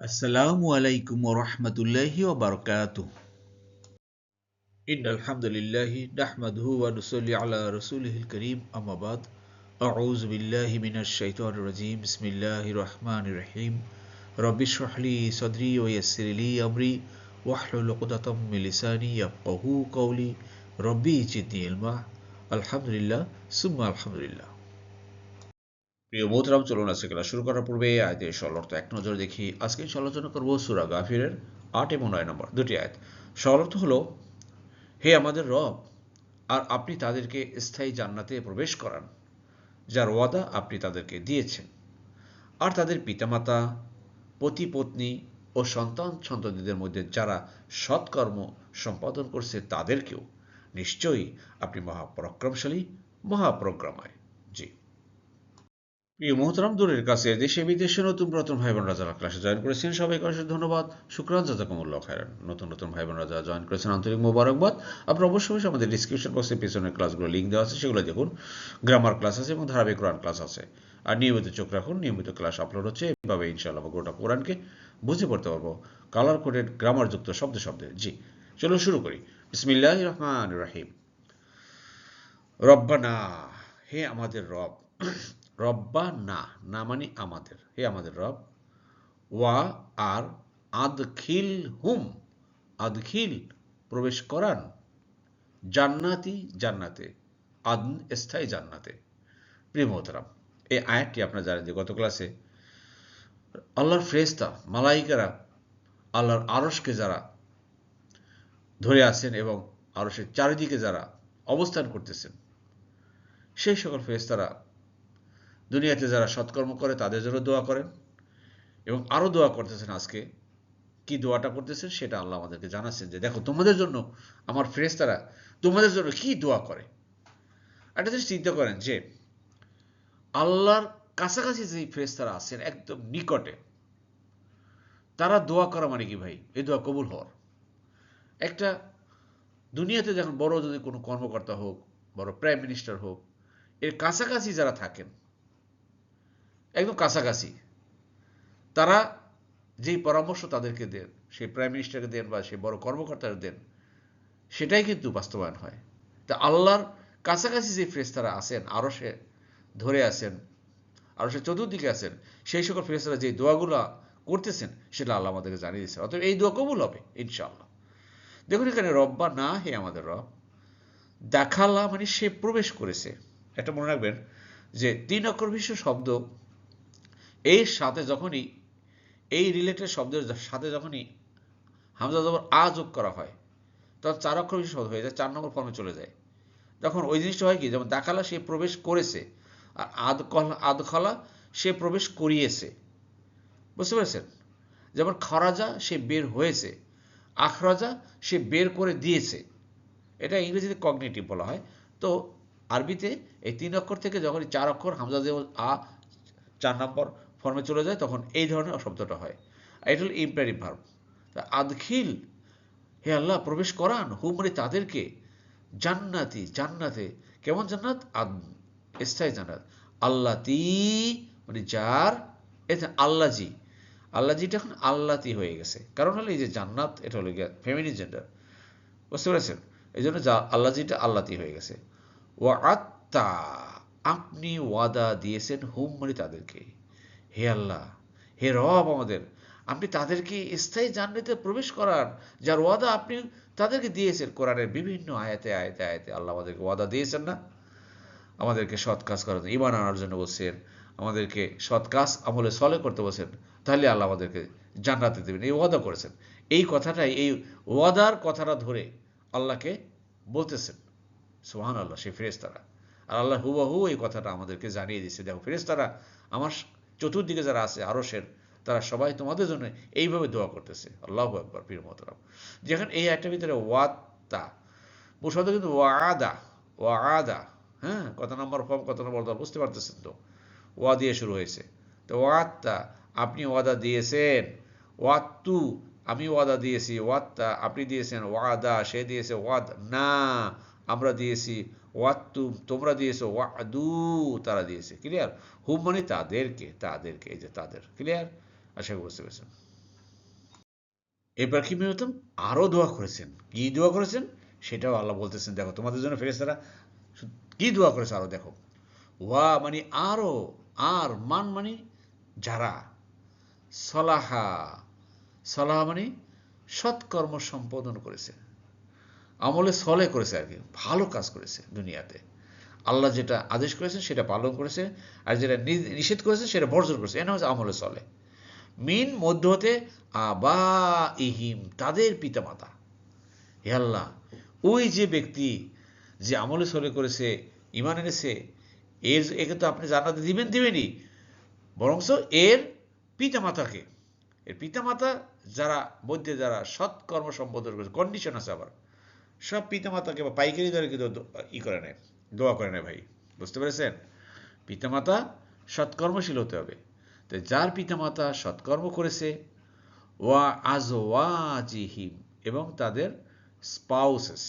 আসসালামু আলাইকুম ওয়া রাহমাতুল্লাহি ওয়া বারাকাতুহু। ইন্নাল হামদুলিল্লাহি নাহমাদুহু ওয়া নুসাল্লি আলা রাসূলিহিল কারীম আম্মা বাদ। আউযু বিল্লাহি মিনাশ শাইতানির রাজীম। বিসমিল্লাহির রাহমানির রাহিম। রব্বি ইশরাহ লি সাদরি ওয়া ইয়াসসির লি আমরি ওয়াহলুল উকদাতাম মিন লিসানি ইয়াফকাহু কওলি। রব্বি জিদনি ইলমা। আলহামদুলিল্লাহ সুম্মা আলহামদুলিল্লাহ। প্রিয় মোহতারাম, চলুন আজকে ক্লাস শুরু করার পূর্বে আয়াতের সরল অর্থ এক নজর দেখি। আজকে আলোচনা করব সূরা গাফিরের ৮ এবং ৯ নম্বর দুটি আয়াত। সরল অর্থ হলো, হে আমাদের রব, আর আপনি তাদেরকে স্থায়ী জান্নাতে প্রবেশ করান যার ওয়াদা আপনি তাদেরকে দিয়েছেন, আর তাদের পিতামাতা, পতি পত্নী ও সন্তান সন্ততিদের মধ্যে যারা সৎকর্ম সম্পাদন করছে তাদেরকেও। নিশ্চয়ই আপনি মহাপরাক্রমশালী, মহাপ্রজ্ঞাময়। জি। প্রিয় মোহতারাম, দূরের কাছে দেশে বিদেশে নতুন পুরাতন ভাই বোনরা যারা ক্লাসে জয়েন করেছেন সবাইকে অশেষ ধন্যবাদ। শুকরান, জাযাকুমুল্লাহ খায়রান। নতুন ভাই বোনরা যারা জয়েন করেছেন আন্তরিক মোবারকবাদ। আপনারা অবশ্যই আমাদের ডিসক্রিপশন বক্সে পেছনের ক্লাসগুলো লিঙ্ক দেওয়া আছে, সেগুলো দেখুন। গ্রামার ক্লাস আছে এবং ধারাবাহিক কোরআন ক্লাস আছে। আর নিয়মিত চোখ রাখুন, নিয়মিত ক্লাস আপলোড হচ্ছে। এভাবে ইনশাআল্লাহ গোটা কোরআনকে বুঝে পড়তে পারবো কালার কোডেড গ্রামারযুক্ত শব্দে শব্দে। জি, চলো শুরু করি। বিসমিল্লাহির রহমানির রহিম। রব্বানা, হে আমাদের রব। রব্বা না, না মানে আমাদের, হে আমাদের রব। ওয়া, আর, আদখিল হুম, আদখিল প্রবেশ করান, জান্নাতি জান্নাতে, আদন স্থায়ী জান্নাতে। প্রিয় মোহতারাম, এই আয়াতটি আপনারা জানেন যে গত ক্লাসে আল্লাহর ফেরেশতা মালাইকারা আল্লাহর আরশকে যারা ধরে আছেন এবং আরশের চারিদিকে যারা অবস্থান করতেছেন, সেই সকল ফেরেশতারা দুনিয়াতে যারা সৎকর্ম করে তাদের জন্য দোয়া করেন এবং আরও দোয়া করতেছেন। আজকে কি দোয়াটা করতেছেন সেটা আল্লাহ আমাদেরকে জানাচ্ছেন যে দেখো তোমাদের জন্য আমার ফেরেশতারা তোমাদের জন্য কি দোয়া করে। একটা জিনিস চিন্তা করেন যে আল্লাহর কাছাকাছি যে ফেরেশতারা আছেন একদম নিকটে, তারা দোয়া করা মানে কি ভাই? এই দোয়া কবুল হওয়ার একটা, দুনিয়াতে যখন বড় যদি কোনো কর্মকর্তা হোক, বড় প্রাইম মিনিস্টার হোক, এর কাছাকাছি যারা থাকেন, একদম কাছাকাছি, তারা যেই পরামর্শ তাদেরকে দেন, সেই প্রাইম মিনিস্টারকে দেন বা সেই বড় কর্মকর্তাকে দেন, সেটাই কিন্তু বাস্তবায়ন হয়। তা আল্লাহর কাছাকাছি যে ফেরেশতারা আছেন, আরো সে ধরে আছেন, আরো সে চতুর্দিকে আছেন, সেই সকল ফেরেশতারা যে দোয়াগুলো করতেছেন সেটা আল্লাহ আমাদেরকে জানিয়ে দিচ্ছেন। অতএব এই দোয়া কবুল হবে ইনশাআল্লাহ। দেখুন এখানে রব্বা না, হে আমাদের রব। দেখাল্লা মানে সে প্রবেশ করেছে। এটা মনে রাখবেন যে ৩ অক্ষর বিশিষ্ট শব্দ, এর সাথে যখনই, এই রিলেটেড শব্দের সাথে যখনই হামজা জবর আ যোগ করা হয়, তখন ৪ অক্ষর বিশিষ্ট শব্দ হয়ে যায়, ৪ নম্বর ফর্মে চলে যায়। তখন ওই জিনিসটা হয় কি, যেমন দাখালা সে প্রবেশ করেছে, আর আদখলা সে প্রবেশ করিয়েছে। বুঝতে পেরেছেন? যেমন খরাজা সে বের হয়েছে, আখরাজা সে বের করে দিয়েছে। এটা ইংরেজিতে কগনিটিভ বলা হয়। তো আরবিতে এই ৩ অক্ষর থেকে যখন ৪ অক্ষর হামজা যেমন আ ৪ নম্বর ফর্মে চলে যায়, তখন এই ধরনের শব্দটা হয়। এটা হল ইম্পারেটিভ ভার্ব। তা আদখিল, হে আল্লাহ প্রবেশ করান, হুম মানে তাদেরকে, জান্নাতি জান্নাতে। কেমন জান্নাত? স্থায়ী জান্নাত। আল্লাতি মানে যার, এটা আল্লাজি, আল্লাজিটা এখন আল্লাতি হয়ে গেছে। কারণ হলো এই যে জান্নাত, এটা হলো গিয়া ফেমিনিন জেন্ডার। বুঝতে পেরেছেন? এই জন্য যা আল্লাজিটা আল্লাতি হয়ে গেছে। ওয়া আত্তা, আপনি ওয়াদা দিয়েছেন, হুম মানে তাদেরকে। হে আল্লাহ, হে রব আমাদের, আপনি তাদেরকে স্থায়ী জান্নাতে প্রবেশ করার যার ওয়াদা আপনি তাদেরকে দিয়েছেন। কোরআনের বিভিন্ন আয়াতে আয়াতে আয়াতে আল্লাহ আমাদেরকে ওয়াদা দিয়েছেন না? আমাদেরকে সৎ কাজ করার জন্য, ঈমান আনার জন্য বলছেন, আমাদেরকে সৎ কাজ আমলে সলে করতে বলছেন, তাহলে আল্লাহ আমাদেরকে জান্নাতে দেবেন, এই ওয়াদা করেছেন। এই কথাটাই, এই ওয়াদার কথাটা ধরে আল্লাহকে বলতেছেন সুবহানাল্লাহ সেই ফেরেশতারা। আর আল্লাহ হুবহু এই কথাটা আমাদেরকে জানিয়ে দিচ্ছে, দেখো ফেরেশতারা আমার চতুর্দিকে যারা আছে আরশের, তারা সবাই তোমাদের জন্য এইভাবে দোয়া করতেছে। আল্লাহু আকবার। প্রিয় মোহতারাম, যেখানে এই একটা ভিতরে ওয়াত্তা শব্দ কিন্তু ওয়াদা, ওয়াদা, হ্যাঁ, কত নম্বর ফর্ম, কত নম্বর দল বুঝতে পারতেছেন তো? ওয়া দিয়ে শুরু হয়েছে। তো ওয়াত্তা আপনি ওয়াদা দিয়েছেন, ওয়াত্তু আমি ওয়াদা দিয়েছি, ওয়াত্তা আপনি দিয়েছেন, ওয়াদা সে দিয়েছে, ওয়াদ না আমরা দিয়েছি, ওয়াত্তু তোমরা দিয়েছো, ওয়াদু তারা দিয়েছে। ক্লিয়ার? হুম মানে তাদেরকে, তাদেরকে, এই যে তাদের। ক্লিয়ার? আশা করি বুঝতে পেরেছেন। এবার কি মেহতাম আরও দোয়া করেছেন। কি দোয়া করেছেন সেটাও আল্লাহ বলতেছেন, দেখো তোমাদের জন্য ফেরেশতারা কি দোয়া করেছে আরও দেখো। ওয়া মানে আরও, আর মান মানে যারা, সলাহা, সলাহা মানে সৎকর্ম সম্পাদন করেছে, আমলে সলে করেছে আর কি, ভালো কাজ করেছে দুনিয়াতে। আল্লাহ যেটা আদেশ করেছেন সেটা পালন করেছে, আর যেটা নিষেধ করেছে সেটা বর্জন করেছে, এটা হচ্ছে আমলে সলে। মিন মধ্য হতে আবা ইহিম, তাদের পিতামাতা। হে আল্লাহ, ওই যে ব্যক্তি যে আমলে সলে করেছে, ইমান এনেছে, একে তো আপনি জান্নাতে দিবেনই, বরংস এর পিতামাতাকে, এর পিতামাতা যারা মধ্যে যারা সৎকর্ম সম্পাদন করেছে, কন্ডিশন আছে আবার, সব পিতামাতাকে বা পাইকারি দরে কিন্তু করে নেয়, দোয়া করে নেয় ভাই, বুঝতে পেরেছেন? পিতামাতা সৎকর্মশীল হতে হবে। তো যার পিতামাতা সৎকর্ম করেছে, ওয়া আজওয়াজিহিম, এবং তাদের স্পাউসেস,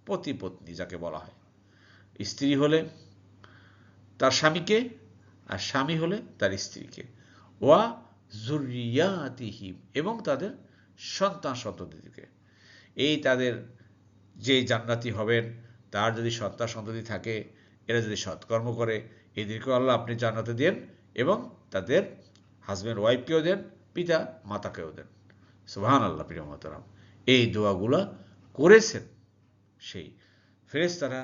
পতি পত্নী যাকে বলা হয়, স্ত্রী হলে তার স্বামীকে, আর স্বামী হলে তার স্ত্রীকে, ওয়া জুরিয়াতিহিম, এবং তাদের সন্তান সন্ততিকে। এই তাদের যে জান্নাতি হবেন তার যদি সন্তান সন্ততি থাকে, এরা যদি সৎকর্ম করে, এদেরকেও আল্লাহ আপনি জান্নাতে দেন, এবং তাদের হাজব্যান্ড ওয়াইফকেও দেন, পিতা মাতাকেও দেন। সুবহান আল্লাহ। প্রিয় মোহতারাম, এই দোয়াগুলা করেছেন সেই ফেরেশতারা,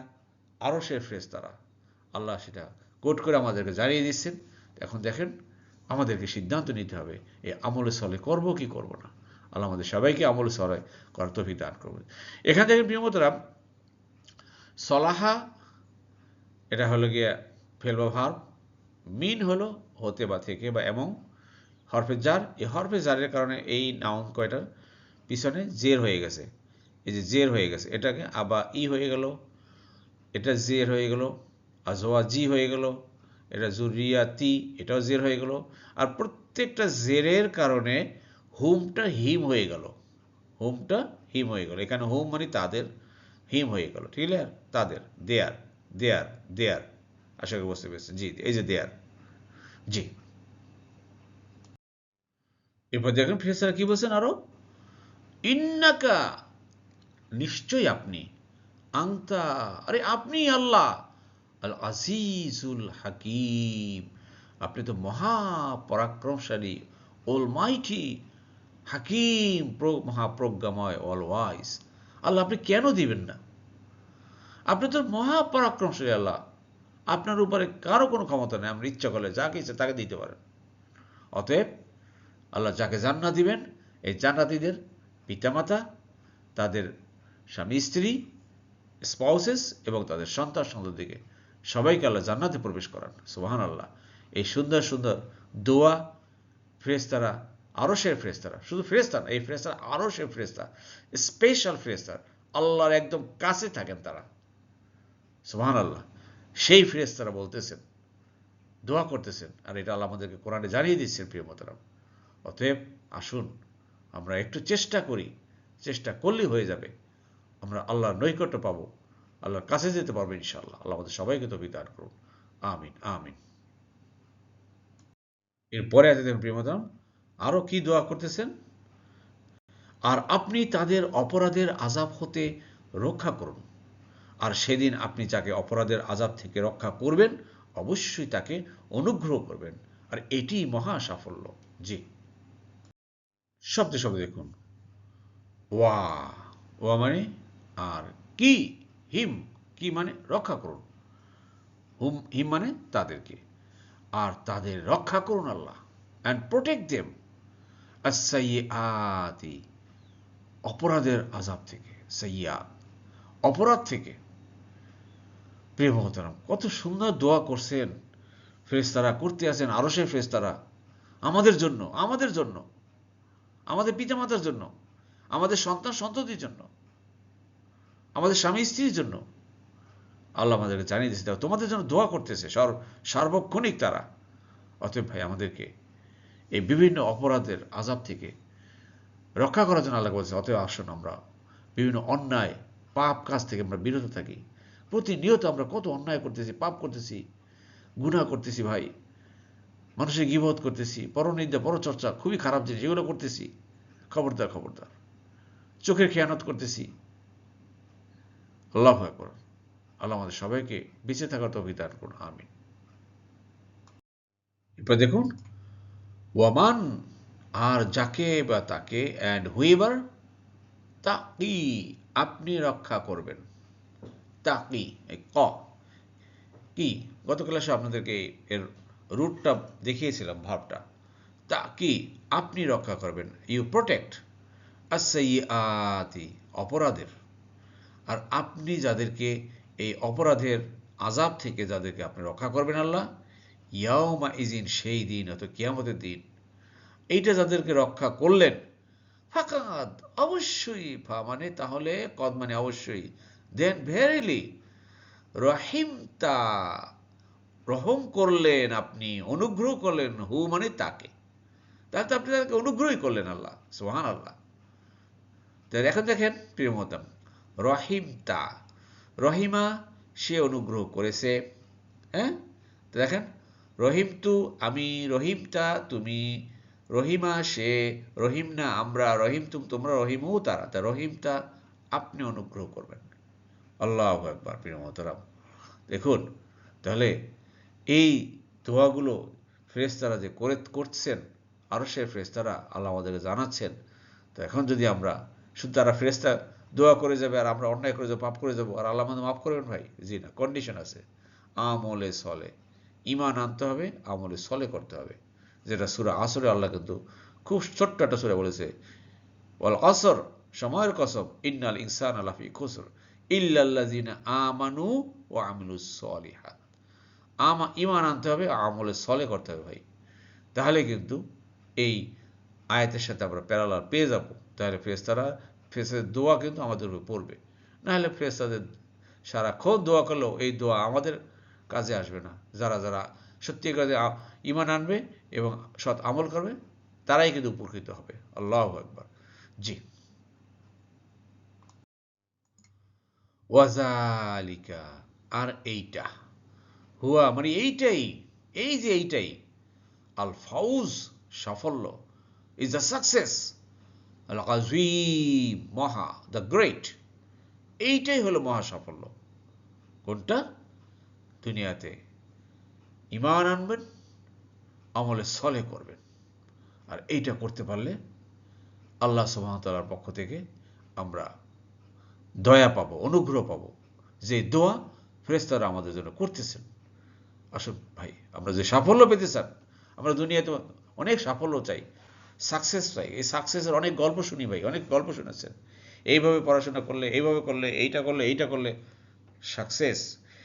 আরশের ফেরেশতারা। আল্লাহ সেটা কোট করে আমাদেরকে জানিয়ে দিচ্ছেন। এখন দেখেন আমাদেরকে সিদ্ধান্ত নিতে হবে এই আমলে সলে করব কি করব না। আল্লাহ আমাদের সবাইকে আমলে সলে করার তৌফিক দান করবেন। এখান থেকে প্রিয় মোহতারাম, সলাহা এটা হলো গিয়ে ফেল বা ভার্ব, মিন হলো হতে বা থেকে বা এবং, হরফে জার, এই হরফে জারের কারণে এই নাউন কয়টার পিছনে জের হয়ে গেছে, এই যে জের হয়ে গেছে, এটাকে আবা ই হয়ে গেল, এটা জের হয়ে গেল, আজওয়া জি হয়ে গেল, এটা জুরিয়াতি, এটাও জের হয়ে গেল, আর প্রত্যেকটা জেরের কারণে হুমটা হিম হয়ে গেল, হুমটা হিম হয়ে গেল। এখানে হুম মানে তাদের, হিম হয়ে গেল, ঠিক আছে? তাদের, দেয়ার, দেয়ার, দেয়ার, আশা করি বুঝতে পেরেছেন। জি, এই যে দেয়ার, জি। এরপর দেখেন ফেরেশতারা কি বলছেন আরো, ইন্নাকা, নিশ্চয়ই আপনি, আংতা, আরে আপনি আল্লাহ, আল আজিজুল হাকিম, আপনি তো মহাপরাক্রমশালী, অলমাইটি, হাকিম, মহাপ্রজ্ঞাময়, অল ওয়াইজ। আল্লাহ আপনি কেন দিবেন না? আপনি তো মহাপরাক্রমশালী আল্লাহ, আপনার উপরে কারো কোনো ক্ষমতা নেই, আমরা ইচ্ছা করলে যাকে ইচ্ছা তাকে দিতে পারেন। অতএব আল্লাহ যাকে জান্নাত দিবেন, এই জান্নাতীদের পিতামাতা, তাদের স্বামী স্ত্রী, স্পাউসেস, এবং তাদের সন্তান সন্ততিকে সবাইকে আল্লাহ জান্নাতে প্রবেশ করান। সুবহান আল্লাহ। এই সুন্দর সুন্দর দোয়া ফেরেশতারা, আরশের ফেরেশতারা, শুধু ফেরেশতা না, এই ফেরেশতারা আরশের ফেরেশতা, স্পেশাল ফেরেশতা, আল্লাহর একদম কাছে থাকেন তারা। সুবহান আল্লাহ। সেই ফেরেশতারা বলতেছেন, দোয়া করতেছেন, আর এটা আল্লাহ আমাদেরকে কোরআনে জানিয়ে দিচ্ছেন। প্রিয় মোহতারাম, অতএব আসুন আমরা একটু চেষ্টা করি, চেষ্টা করলেই হয়ে যাবে, আমরা আল্লাহর নৈকট্য পাবো, আল্লাহর কাছে যেতে পারবো ইনশাআল্লাহ। আল্লাহ আমাদের সবাইকে তৌফিক দান করুন। আমিন, আমিন। এরপরে আছে দেখুন প্রিয় মোহতারাম, আরো কি দোয়া করতেছেন, আর আপনি তাদের অপরাধের আযাব হতে রক্ষা করুন, আর সেদিন আপনি যাকে অপরাধের আযাব থেকে রক্ষা করবেন অবশ্যই তাকে অনুগ্রহ করবেন, আর এটি মহা সাফল্য। জি, শব্দে শব্দে দেখুন, ওয়া, ওয়া মানে আর, কি, হিম, কি মানে রক্ষা করুন, হুম হিম মানে তাদেরকে, আর তাদের রক্ষা করুন আল্লাহ, অ্যান্ড প্রোটেক্ট দেম আস-সাইয়্যাতি, অপরাধের আযাব থেকে, সাইয়্যাত অপরাধ থেকে। প্রিয় মোহতারাম, কত সুন্দর দোয়া করছেন ফেরেশতারা, করতে আছেন আরশের ফেরেশতারা, আমাদের জন্য, আমাদের জন্য, আমাদের পিতামাতার জন্য, আমাদের সন্তান সন্ততির জন্য, আমাদের স্বামী স্ত্রীর জন্য। আল্লাহ আমাদেরকে জানিয়ে দিচ্ছে, দেখো তোমাদের জন্য দোয়া করতেছে সার্বক্ষণিক তারা। অতএব ভাই আমাদেরকে এই বিভিন্ন অপরাধের আযাব থেকে রক্ষা করার জন্য আল্লাহ বলছে, অতএব আসুন আমরা বিভিন্ন অন্যায় পাপ কাজ থেকে আমরা বিরত থাকি। প্রতিনিয়ত আমরা কত অন্যায় করতেছি, পাপ করতেছি, গুনাহ করতেছি ভাই, মানুষের গীবত করতেছি, পরনিন্দা পরচর্চা, খুবই খারাপ জিনিস, এগুলো করতেছি, খবরদার খবরদার, চোখের খেয়ানত করতেছি। আল্লাহু আকবার। আল্লাহ আমাদের সবাইকে বেঁচে থাকার তৌফিক দান করুন, আমিন। এরপর দেখুন, ওয়ামান, আর যাকে বা তাকে, অ্যান্ড হুইভার, তাকি, আপনি রক্ষা করবেন। তাকি, এই ক কি, গত ক্লাসে আপনাদেরকে এর রুটটা দেখিয়েছিলাম, ভাবটা। তাকি, আপনি রক্ষা করবেন, ইউ প্রোটেক্ট, আস-সাইয়্যাতি, অপরাধের। আর আপনি যাদেরকে এই অপরাধের আযাব থেকে যাদেরকে আপনি রক্ষা করবেন আল্লাহ, ইয়াউমা ইজিন, সেই দিন, অর্থাৎ কিয়ামতের দিন, এইটা যাদেরকে রক্ষা করলেন, ফাকাদ, অবশ্যই, ফা মানে তাহলে, কদ মানে অবশ্যই, দেন ভেরিলি, রহিমতা, রহম করলেন আপনি, অনুগ্রহ করলেন, হু মানে তাকে, তাহলে তো আপনি তাদেরকে অনুগ্রহই করলেন আল্লাহ, সুবহানাল্লাহ। তাহলে এখন দেখেন প্রিয় মোহতাম, রহিমতা, রহিমা, সে অনুগ্রহ করেছে। হ্যাঁ, তো দেখেন, রহিমতু, আমি, রহিমতা, তুমি, রহিমা, সে, রহিমনা, আমরা, রহিমতুম, তোমরা, রহিমু, তারা। তা রহিমতা, আপনি অনুগ্রহ করবেন। আল্লাহু আকবার। প্রিয় মোহতারাম, দেখুন তাহলে এই দোয়াগুলো ফেরেশতারা যে করছেন, আরশের ফেরেশতারা আল্লাহ আমাদেরকে জানাচ্ছেন। তো এখন যদি আমরা শুধু, তারা ফেরেশতা দোয়া করে যাবে আর আমরা অন্যায় করে যাবো, পাপ করে যাবো, আর আল্লাহ আমাদের মাফ করবেন ভাই? জি না, কন্ডিশন আছে। আমলে সলে, ঈমান আনতে হবে, আমলে সলে করতে হবে, যেটা সূরা আসরে আল্লাহ কিন্তু খুব ছোট্ট একটা সূরা বলেছে, ওয়াল আসর, সময়ের কসম, ইন্নাল ইনসানা লাফি খুসর ইল্লাল্লাযিনা আমানু ওয়া আমিলুস সলিহাত। ঈমান আনতে হবে, আমলে সলে করতে হবে ভাই। তাহলে কিন্তু এই আয়াতের সাথে আমরা প্যারালাল পেয়ে যাব। তাহলে ফেরেশতাদের দোয়া কিন্তু আমাদের উপর পড়বে। নাহলে ফেরেশতাদের সারাক্ষণ দোয়া করলেও এই দোয়া আমাদের কাজে আসবে না। যারা যারা সত্যিকারে ঈমান আনবে এবং সৎ আমল করবে, তারাই কিন্তু উপকৃত হবে। আল্লাহু আকবার। জি, ওয়াজালিকা, আর এইটা, হুয়া মানে এইটাই, এই যে এইটাই, আল ফাউজ, সাফল্য, ইজ দ্য সাকসেস, আল আজিম, মহা, দ্য গ্রেট, এইটাই হলো মহা সাফল্য। কোনটা? দুনিয়াতে ঈমান আনবেন, আমলে সলে করবেন, আর এইটা করতে পারলে আল্লাহ সুবহানাহু ওয়া তাআলার পক্ষ থেকে আমরা দয়া পাবো, অনুগ্রহ পাবো, যে দোয়া ফেরেশতারা আমাদের জন্য করতেছেন। আসুন ভাই, আমরা যে সাফল্য পেতে চান, আমরা দুনিয়াতে অনেক সাফল্য চাই, সাকসেস চাই। এই সাকসেসের অনেক গল্প শুনি ভাই, অনেক গল্প শুনেছেন, এইভাবে পড়াশোনা করলে, এইভাবে করলে, এইটা করলে, এইটা করলে সাকসেস।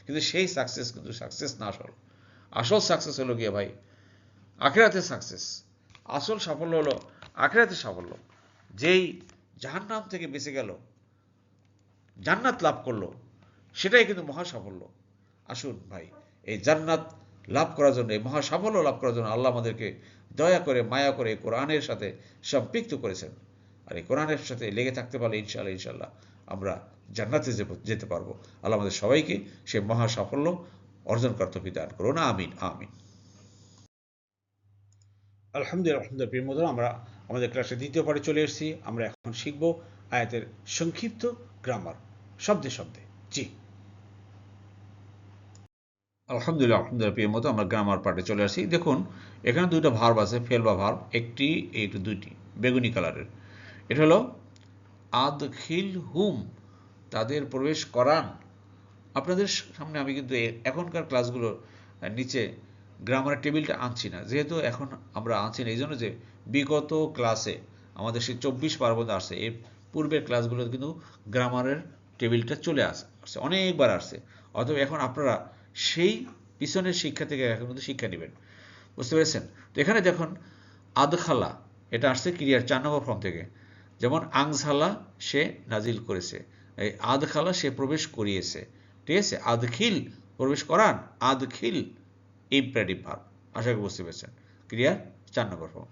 কিন্তু সেই সাকসেস কিন্তু সাকসেস না। আসল সাকসেস হলো গিয়ে ভাই আখিরাতের সাকসেস। আসল সাফল্য হলো আখিরাতের সাফল্য। যেই জাহান্নাম থেকে বেঁচে গেল, জান্নাত লাভ করলো, সেটাই কিন্তু মহা সাফল্য। আসুন ভাই, এই জান্নাত লাভ করার জন্য, এই মহা সাফল্য লাভ করার জন্য আল্লাহ আমাদেরকে দয়া করে, মায়া করে কোরআনের সাথে সম্পৃক্ত করেছেন। আর এই কোরআনের সাথে লেগে থাকতে পারলে ইনশাআল্লাহ ইনশাআল্লাহ আমরা জান্নাতে যেতে পারবো। আল্লাহ আমাদের সবাইকে সে মহা সাফল্য অর্জন করার তৌফিক দান করুন, আমিন আমিন। আলহামদুলিল্লাহ, আলহামদুলিল্লাহ। প্রিয় বন্ধুরা, আমরা আমাদের ক্লাসে দ্বিতীয় পার্টে চলে এসেছি। আমরা এখন শিখব আয়াতের সংক্ষিপ্ত গ্রামার, শব্দে শব্দে। জি, আলহামদুলিল্লাহ, আলহামদুলিল্লাহ। প্রিয় মতো আমরা গ্রামার পার্টে চলে আসি। দেখুন, এখানে দুইটা ভার্ব আছে, ফেল বা ভার্ব, একটি, এইটা দুইটি, বেগুনি কালারের। এটা হলো আদখিল হুম, তাদের প্রবেশ করান। আপনাদের সামনে আমি কিন্তু এখনকার ক্লাসগুলো নিচে গ্রামারের টেবিলটা আনছি না, যেহেতু এখন আমরা আনছি না, এই জন্য যে বিগত ক্লাসে আমাদের সেই 24 পার্বণ আসছে, এর পূর্বের ক্লাসগুলো কিন্তু গ্রামারের টেবিলটা চলে আসছে, অনেকবার আসছে। অথবা এখন আপনারা সেই পিছনের শিক্ষা থেকে এখন কিন্তু শিক্ষা নেবেন, বুঝতে পেরেছেন? তো এখানে দেখুন, আদখালা, এটা আসছে ক্রিয়ার 4 নম্বর ফর্ম থেকে। যেমন আংঝালা, সে নাজিল করেছে, এই আদখালা, সে প্রবেশ করিয়েছে, ঠিক আছে? আদখিল, প্রবেশ করান, আদখিল ইম্পারেটিভ ভার্ব। আশা করি বুঝতে পেরেছেন, ক্রিয়ার 4 নম্বর ফর্ম।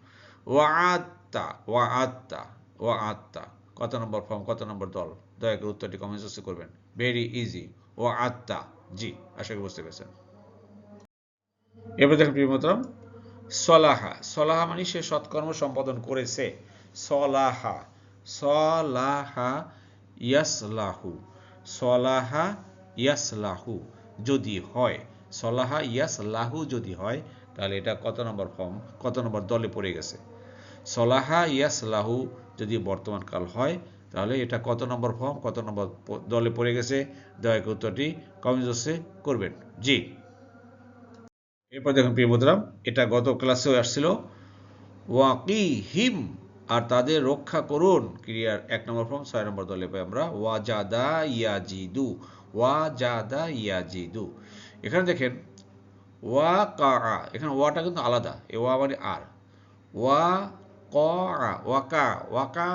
ওয়াআত্তা, ওয়াআত্তা, ওয়াআত্তা, কত নম্বর ফর্ম, কত নম্বর দল? দয়া করে উত্তরটি কমেন্ট বক্সে করবেন, ভেরি ইজি। ওয়াআত্তা, জি, আশা করি বুঝতে পেরেছেন। এবার দেখেন প্রিয় মিত্র, সলাহা, সলাহা মানে সে সৎকর্ম সম্পাদন করেছে, সলাহা, সলাহা ইয়াসলাহু, সলাহা ইয়াসলাহু যদি হয়, সলাহা ইয়াসলাহু যদি হয়, তাহলে এটা কত নম্বর ফর্ম, কত নম্বর দলে পড়ে গেছে? সলাহা ইয়াসলাহু যদি বর্তমান কাল হয়, তাহলে এটা কত নম্বর ফর্ম, কত নম্বর দলে পড়ে গেছে? দয়া করে উত্তরটি কমেন্ট বক্সে করবেন। জি, এরপর দেখুন প্রিয় বন্ধুরা, এটা গত ক্লাসেও আসছিল, ওয়াকিহিম, আর তাদের রক্ষা করুন, ক্রিয়ার 1 নম্বর ফর্ম 6 নম্বর দলে পাই আমরা ওয়াজাদা ইয়াজিদু, ওয়াজাদা ইয়াজিদু। এখানে দেখেন ওয়া কা, এখানে ওয়াটা কিন্তু আলাদা, এ ওয়া মানে আর, ওয়া ক, ওয়াকা, ওয়াকা,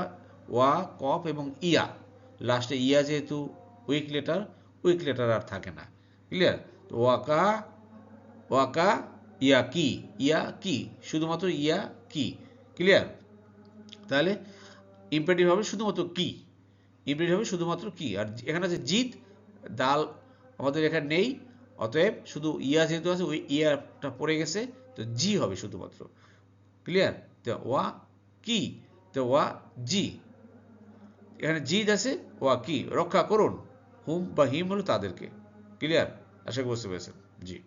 ওয়া কফ এবং ইয়া, লাস্টে ইয়া যেহেতু উইক লেটার আর থাকে না, ক্লিয়ার? তো ওয়াকা, ওয়াকা ইয়া কি, ইয়া কি, শুধুমাত্র ইয়া কি, ক্লিয়ার? তাহলে ইম্পারেটিভ হবে শুধুমাত্র কি, ইম্পারেটিভ হবে শুধুমাত্র কি। আর এখানে আছে জিদ, দাল আমাদের এখানে নেই, অতএব শুধু ইয়া যেহেতু আছে ওই ইয়াটা পড়ে গেছে, তো জি হবে শুধুমাত্র, ক্লিয়ার? তো ওয়া কি, তো ওয়া জি, এখানে জিদ আছে, ওয়া কি, রক্ষা করুন, হুম বা হিম হলো তাদেরকে, ক্লিয়ার? আশা করি বুঝতে পেরেছেন। জি,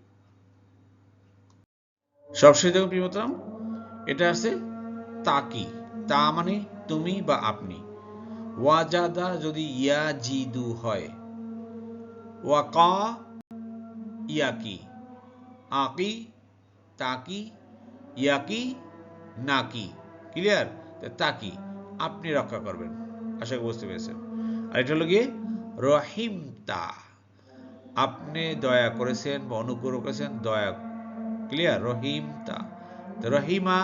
সবশেষে দেখুন প্রিয়তম, এটা আছে তাকি, তা মানে তুমি বা আপনি, ওয়াজাদা যদি ইয়াজিদু হয়, ওয়াকা ইয়াকি, আকি তাকি, ইয়াকি নাকি, ক্লিয়ার? তাকি আপনি রক্ষা করবেন, আশা করি বুঝতে পেরেছেন। আর এটা হলো গিয়ে রহিমতা, আপনি দয়া করেছেন বা অনুগ্রহ করেছেন, দয়া, ক্লিয়ার? রহিমতা, রহিমা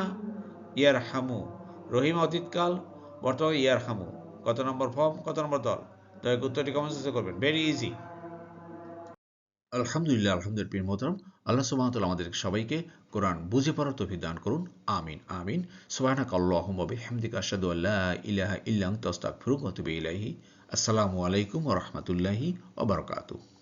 ইয়ার হামু, রহিমা অতীতকাল, বর্তমানে ইয়ার হামু কত নম্বর ফর্ম, কত নম্বর দল? দয়া করে উত্তরটি কমেন্ট করবেন, ভেরি ইজি। আলহামদুলিল্লাহ, আলহামদুলিল্লাহ প্রিয় মোহতরম, আল্লাহ সুবহানাহু ওয়া তাআলা আমাদের সবাইকে কোরআন বুঝে পড়ার তৌফিক দান করুন, আমিন আমিন। সুবহানাকাল্লাহুম্মা ওয়া বিহামদিকা আশহাদু আল্লা ইলাহা ইল্লা আনতা আস্তাগফিরুকা ওয়া আতুবু ইলাইহি। আসসালামু আলাইকুম ওয়া রাহমাতুল্লাহি ওয়া বারাকাতুহু।